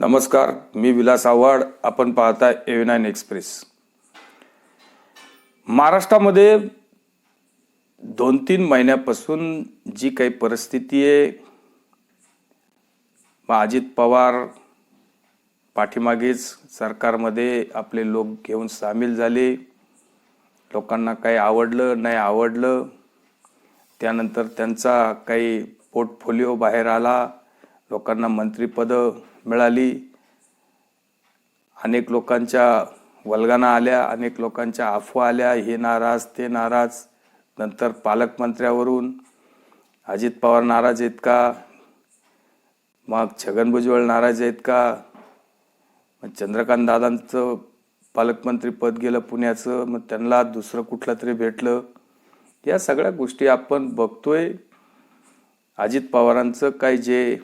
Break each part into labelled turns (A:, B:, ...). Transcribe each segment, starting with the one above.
A: नमस्कार, मी विलास आव्हाड. आपण पाहताय A9 एक्सप्रेस. महाराष्ट्रामध्ये 2-3 महिन्यापासून जी काही परिस्थिती आहे, अजित पवार पाठीमागेच सरकारमध्ये आपले लोक घेऊन सामील झाले. लोकांना काही आवडलं नाही आवडलं, त्यानंतर त्यांचा काही पोर्टफोलिओ बाहेर आला, लोकांना मंत्रिपद मिळाली, अनेक लोकांच्या वल्गना आल्या, अनेक लोकांच्या अफवा आल्या, हे नाराज ते नाराज. नंतर पालकमंत्र्यावरून अजित पवार नाराज आहेत का, मग छगन भुजबळ नाराज आहेत का, मग चंद्रकांत दादांचं पालकमंत्री पद गेलं पुण्याचं, मग त्यांना दुसरं कुठलं तरी भेटलं. या सगळ्या गोष्टी आपण बघतोय. अजित पवारांचं काय जे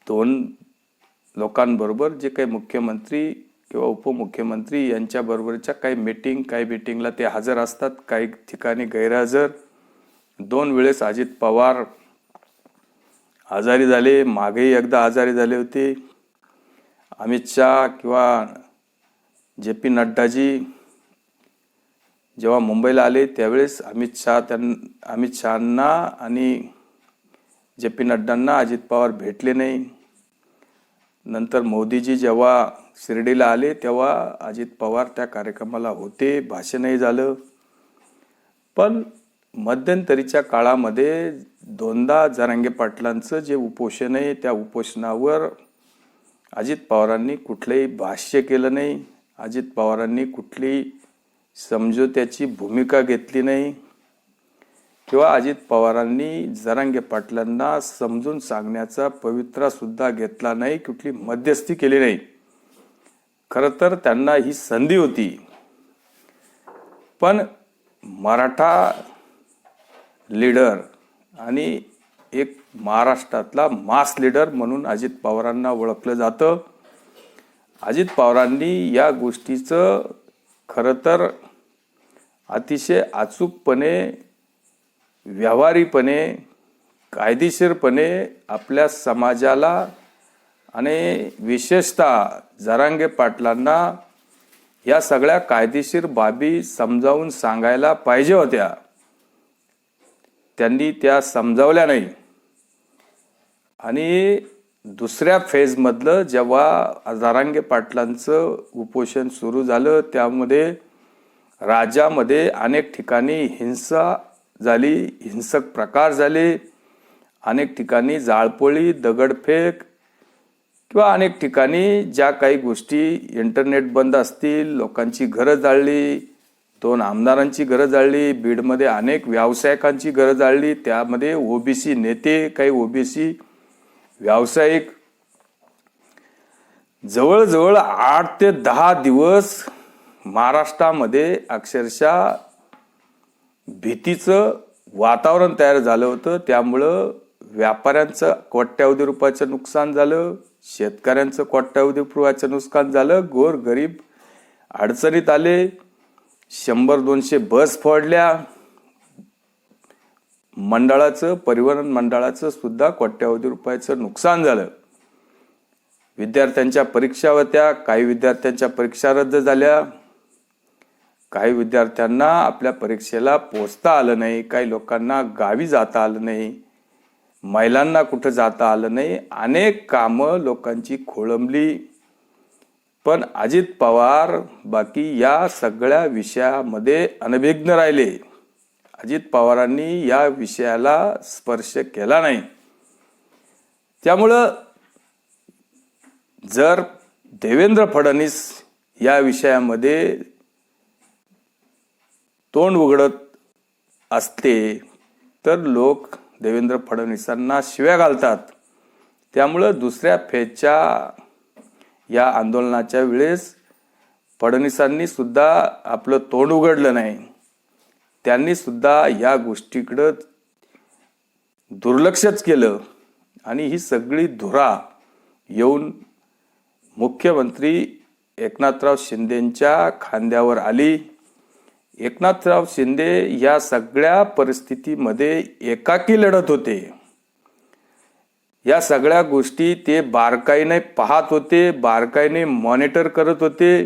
A: 2 लोकांबरोबर जे काही मुख्यमंत्री किंवा उपमुख्यमंत्री यांच्या बरोबरच्या काही मीटिंगला ते हजर असतात, काही ठिकाणी गैरहजर. 2 वेळेस अजित पवार आजारी झाले, मागेही एकदा आजारी झाले होते. अमित शाह किंवा JP नड्डाजी जेव्हा मुंबईला आले त्यावेळेस अमित शहांना आणि JP नड्डांना अजित पवार भेटले नाही. नंतर मोदीजी जेव्हा शिर्डीला आले तेव्हा अजित पवार त्या कार्यक्रमाला होते, भाषणही झालं. पण मध्यंतरीच्या काळामध्ये 2दा जरांगे पाटलांचं जे उपोषण आहे त्या उपोषणावर अजित पवारांनी कुठलंही भाष्य केलं नाही. अजित पवारांनी कुठली समझोत्याची भूमिका घेतली नाही किंवा अजित पवारांनी जरांगे पाटलांना समजून सांगण्याचा पवित्रा सुद्धा घेतला नाही, कुठली मध्यस्थी केली नाही. खरं तर त्यांना ही संधी होती, पण मराठा लीडर आणि एक महाराष्ट्रातला मास लीडर म्हणून अजित पवारांना ओळखलं जातं. अजित पवारांनी या गोष्टीचं खरं तर अतिशय अचूकपणे, व्यावहारिकपणे, कायदेशीरपणे आपल्या समाजाला आणि विशेषतः जरांगे पाटलांना या सगळ्या कायदेशीर बाबी समजावून सांगायला पाहिजे होत्या. त्यांनी त्या समजावल्या नाही. आणि दुसऱ्या फेजमधलं जेव्हा जरांगे पाटलांचं उपोषण सुरू झालं त्यामध्ये राज्यामध्ये अनेक ठिकाणी हिंसा झाली, हिंसक प्रकार झाले, अनेक ठिकाणी जाळपोळी, दगडफेक किंवा अनेक ठिकाणी ज्या काही गोष्टी, इंटरनेट बंद असतील, लोकांची घरं जाळली, 2 आमदारांची घरं जाळली, बीडमध्ये अनेक व्यावसायिकांची घरं जाळली, त्यामध्ये OBC नेते, काही OBC व्यावसायिक. जवळजवळ 8 ते 10 दिवस महाराष्ट्रामध्ये अक्षरशः भीतीचं वातावरण तयार झालं होतं. त्यामुळं व्यापाऱ्यांचं कोट्यावधी रुपयाचं नुकसान झालं, शेतकऱ्यांचं कोट्यावधी रुपयाचं नुकसान झालं, गोरगरीब अडचणीत आले. 100-200 बस फोडल्या. परिवहन मंडळाचं सुद्धा कोट्यावधी रुपयाचं नुकसान झालं. विद्यार्थ्यांच्या परीक्षा होत्या, काही विद्यार्थ्यांच्या परीक्षा रद्द झाल्या, काही विद्यार्थ्यांना आपल्या परीक्षेला पोहोचता आलं नाही, काही लोकांना गावी जाता आलं नाही, महिलांना कुठं जाता आलं नाही. अनेक कामं लोकांची खोळंबली. पण अजित पवार बाकी या सगळ्या विषयामध्ये अनभिज्ञ राहिले. अजित पवारांनी या विषयाला स्पर्श केला नाही. त्यामुळं जर देवेंद्र फडणवीस या विषयामध्ये तोंड उघडत असते तर लोक देवेंद्र फडणवीसांना शिव्या घालतात. त्यामुळं दुसऱ्या फेजच्या या आंदोलनाच्या वेळेस फडणवीसांनी सुद्धा आपलं तोंड उघडलं नाही. त्यांनी सुद्धा या गोष्टीकडं दुर्लक्षच केलं आणि ही सगळी धुरा येऊन मुख्यमंत्री एकनाथराव शिंदेंच्या खांद्यावर आली. एकनाथराव शिंदे या सगळ्या परिस्थितीमध्ये एकाकी लढत होते. या सगळ्या गोष्टी ते बारकाईने पाहत होते, बारकाईने मॉनिटर करत होते.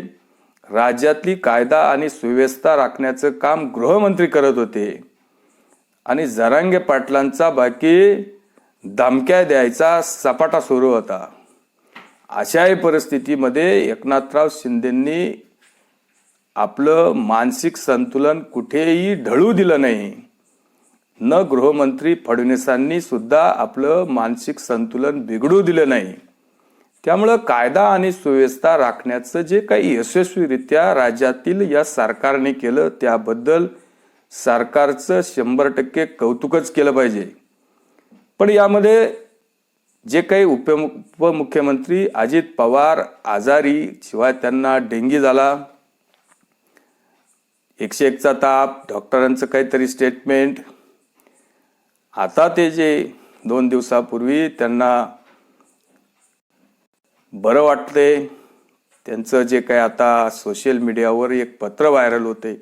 A: राज्यातली कायदा आणि सुव्यवस्था राखण्याचं काम गृहमंत्री करत होते आणि जरांगे पाटलांचा बाकी धमक्या द्यायचा सपाटा सुरू होता. अशाही परिस्थितीमध्ये एकनाथराव शिंदेंनी आपलं मानसिक संतुलन कुठेही ढळू दिलं नाही. न गृहमंत्री फडणवीसांनी सुद्धा आपलं मानसिक संतुलन बिघडू दिलं नाही. त्यामुळं कायदा आणि सुव्यवस्था राखण्याचं जे काही यशस्वीरित्या राज्यातील या सरकारने केलं त्याबद्दल सरकारचं 100% कौतुकच केलं पाहिजे. पण यामध्ये जे काही उपमुख्यमंत्री अजित पवार आजारी, शिवाय त्यांना डेंगी झाला, 101चा ताप, डॉक्टरांचं काहीतरी स्टेटमेंट, आता ते जे 2 दिवसापूर्वी त्यांना बरं वाटते, त्यांचं जे काही आता सोशल मीडियावर एक पत्र व्हायरल होते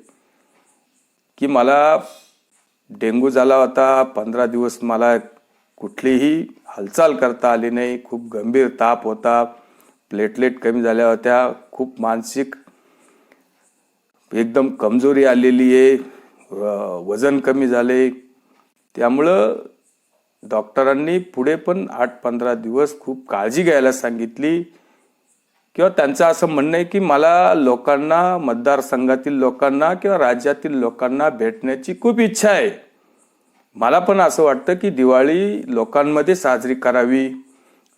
A: की मला डेंग्यू झाला होता, 15 दिवस मला कुठलीही हालचाल करता आली नाही, खूप गंभीर ताप होता, प्लेटलेट कमी झाल्या होत्या, खूप मानसिक एकदम कमजोरी आलेली आहे, वजन कमी झाले. त्यामुळं डॉक्टरांनी पुढे पण 8-15 दिवस खूप काळजी घ्यायला सांगितली. किंवा त्यांचं असं म्हणणं आहे की मला लोकांना, मतदारसंघातील लोकांना किंवा राज्यातील लोकांना भेटण्याची खूप इच्छा आहे. मला पण असं वाटतं की दिवाळी लोकांमध्ये साजरी करावी,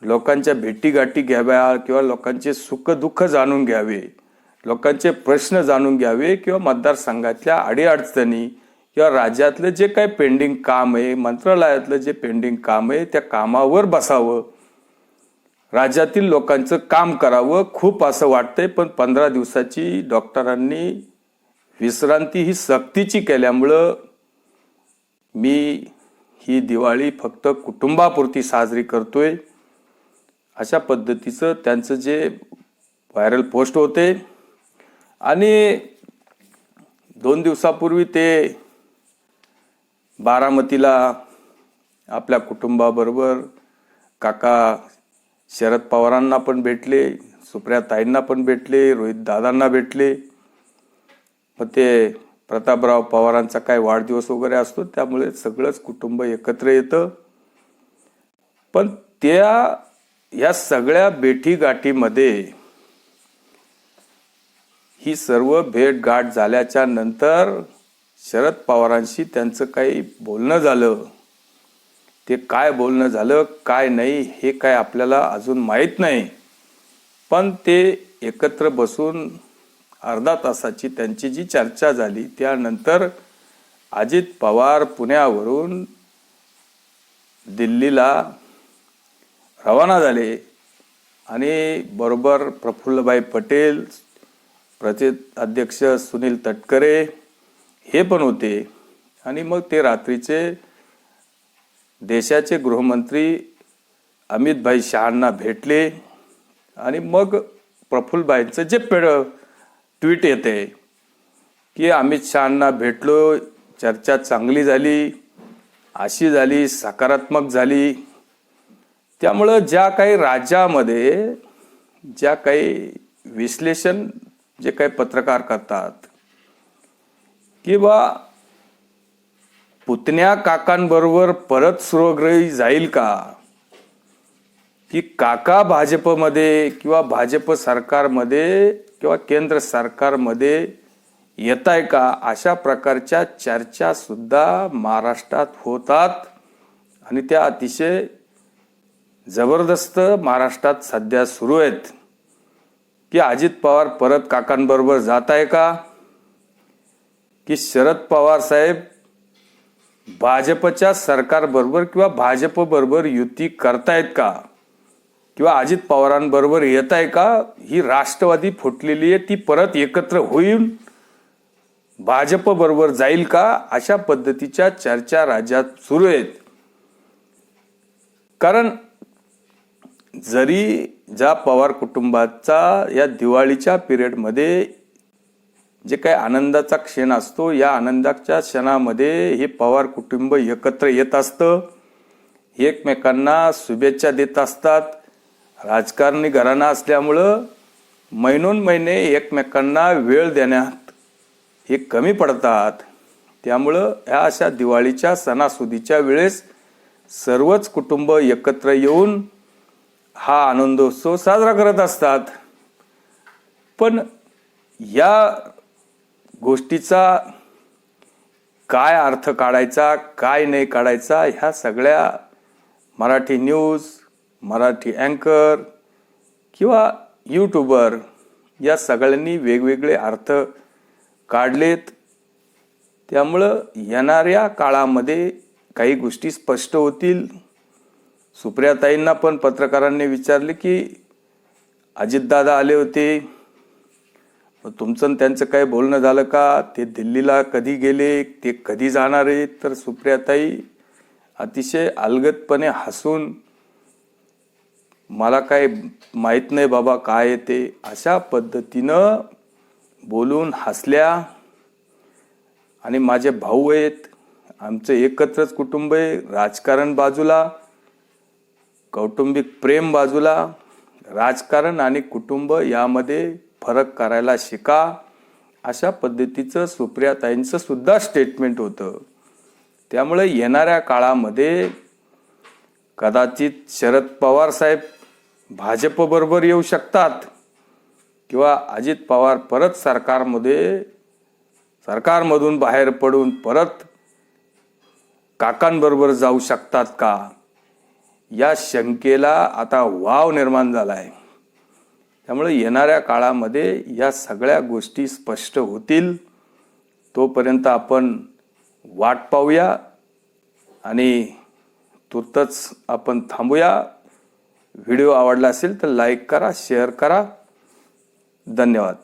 A: लोकांच्या भेटीगाठी घ्याव्या किंवा लोकांचे सुखदुःख जाणून घ्यावे, लोकांचे प्रश्न जाणून घ्यावे किंवा मतदारसंघातल्या अडीअडचणी किंवा राज्यातलं जे काही पेंडिंग काम आहे, मंत्रालयातलं जे पेंडिंग काम आहे त्या कामावर बसावं, राज्यातील लोकांचं काम करावं, खूप असं वाटतंय. पण 15 दिवसाची डॉक्टरांनी विश्रांती ही सक्तीची केल्यामुळं मी ही दिवाळी फक्त कुटुंबापुरती साजरी करतोय, अशा पद्धतीचं त्यांचं जे व्हायरल पोस्ट होते. आणि 2 दिवसापूर्वी ते बारामतीला आपल्या कुटुंबाबरोबर काका शरद पवारांना पण भेटले, सुप्रियाताईंना पण भेटले, रोहित दादांना भेटले. मग ते प्रतापराव पवारांचा काय वाढदिवस वगैरे असतो, त्यामुळे सगळंच कुटुंब एकत्र येतं. पण या सगळ्या भेटीगाठीमध्ये ही सर्व भेटगाठ झाल्याच्या नंतर शरद पवारांशी त्यांचं काही बोलणं झालं, ते काय बोलणं झालं काय नाही हे काय आपल्याला अजून माहीत नाही. पण ते एकत्र बसून अर्धा तासाची त्यांची जी चर्चा झाली, त्यानंतर अजित पवार पुण्यावरून दिल्लीला रवाना झाले आणि बरोबर प्रफुल्लभाई पटेल, प्रदेश अध्यक्ष सुनील तटकरे हे पण होते. आणि मग ते रात्रीचे देशाचे गृहमंत्री अमितभाई शहांना भेटले. आणि मग प्रफुल्लभाईंचं जे ट्विट येते की अमित शहांना भेटलो, चर्चा चांगली झाली, अशी झाली, सकारात्मक झाली. त्यामुळं ज्या काही राज्यामध्ये ज्या काही विश्लेषण जे काही पत्रकार करतात किंवा पुतण्या काकांबरोबर परत सुरग्रही जाईल का, की काका भाजपमध्ये किंवा भाजप सरकारमध्ये किंवा केंद्र सरकारमध्ये येत आहे का, अशा प्रकारच्या चर्चा सुद्धा महाराष्ट्रात होतात. आणि त्या अतिशय जबरदस्त महाराष्ट्रात सध्या सुरू आहेत. की अजित पवार परत काकांबरोबर जात आहे का, की शरद पवार साहेब भाजपच्या सरकारबरोबर किंवा भाजपबरोबर युती करतायत का, किंवा अजित पवारांबरोबर येत आहे का, ही राष्ट्रवादी फुटलेली आहे ती परत एकत्र होईल भाजप बरोबर जाईल का, अशा पद्धतीच्या चर्चा राज्यात सुरू आहेत. कारण जरी ज्या पवार कुटुंबाचा या दिवाळीच्या पिरियडमध्ये जे काही आनंदाचा क्षण असतो, या आनंदाच्या क्षणामध्ये हे पवार कुटुंब एकत्र येत असतं. एकमेकांना शुभेच्छा देत असतात. राजकारणी घराणा असल्यामुळं महिनोन महिने एकमेकांना वेळ देण्यात हे कमी पडतात. त्यामुळं ह्या अशा दिवाळीच्या सणासुदीच्या वेळेस सर्वच कुटुंब एकत्र येऊन हा आनंदोत्सव साजरा करत असतात. पण या गोष्टीचा काय अर्थ काढायचा, काय नाही काढायचा, ह्या सगळ्या मराठी न्यूज, मराठी अँकर किंवा यूट्यूबर या सगळ्यांनी वेगवेगळे अर्थ काढलेत. त्यामुळं येणाऱ्या काळामध्ये काही गोष्टी स्पष्ट होतील. सुप्रियाताईंना पण पत्रकारांनी विचारले की अजितदादा आले होते, तुमचं त्यांचं काय बोलणं झालं का, ते दिल्लीला कधी गेले, ते कधी जाणार आहेत. तर सुप्रियाताई अतिशय अलगदपणे हसून मला काय माहीत नाही बाबा काय येते अशा पद्धतीनं बोलून हसल्या. आणि माझे भाऊ आहेत, आमचं एकत्रच कुटुंब आहे. राजकारण बाजूला, कौटुंबिक प्रेम बाजूला, राजकारण आणि कुटुंब यामध्ये फरक करायला शिका, अशा पद्धतीचं सुप्रियाताईंचं सुद्धा स्टेटमेंट होतं. त्यामुळे येणाऱ्या काळामध्ये कदाचित शरद पवार साहेब भाजपबरोबर येऊ शकतात किंवा अजित पवार परत सरकारमधून बाहेर पडून परत काकांबरोबर जाऊ शकतात का, या शंकेला आता वाव निर्माण झाला आहे. त्यामुळे येणाऱ्या काळामध्ये या सगळ्या गोष्टी स्पष्ट होतील. तोपर्यंत आपण वाट पाहूया आणि तुर्तच आपण थांबूया. व्हिडिओ आवडला असेल तर लाईक करा, शेअर करा. धन्यवाद.